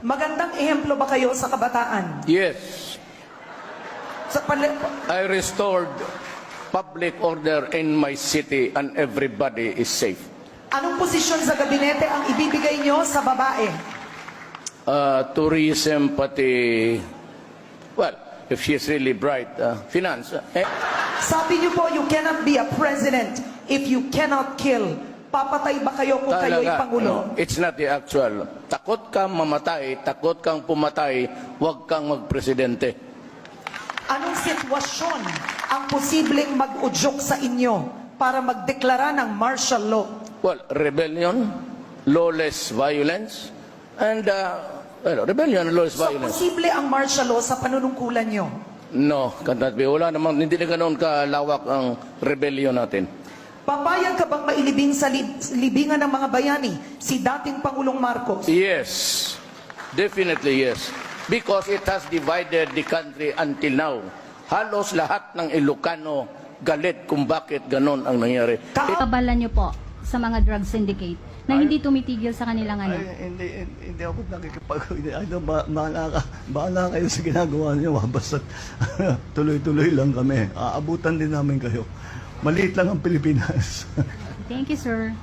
Magandang ehemplo ba kayo sa kabataan? Yes, I restored public order in my city and everybody is safe. Anong posisyon sa gabinete ang ibibigay nyo sa babae? Tourism, pati, well, if she's really bright, finance. Sabi nyo po, you cannot be a president if you cannot kill. Papatay ba kayo kung kayo'y Pangulo? No, it's not the actual. Takot kang mamatay, takot kang pumatay, huwag kang magpresidente. Anong sitwasyon ang posibleng mag-udyok sa inyo para magdeklara ng martial law? Well, rebellion, lawless violence, and, rebellion and lawless So, violence. posible ang martial law sa panunungkulan nyo? No, cannot be. Wala namang, hindi na ganoon kalawak ang rebellion natin. Papayag ka bang mailibing sa libingan ng mga bayani si dating Pangulong Marcos? Yes, definitely yes. Because it has divided the country until now. Halos lahat ng Ilocano galit kung bakit ganon ang nangyari. Kabalan niyo po sa mga drug syndicate na hindi tumitigil sa kanilang ano? Hindi ako bahala kayo sa ginagawa niyo. Basta tuloy-tuloy lang kami. Aabutan din namin kayo. Maliit lang ang Pilipinas. Thank you, sir.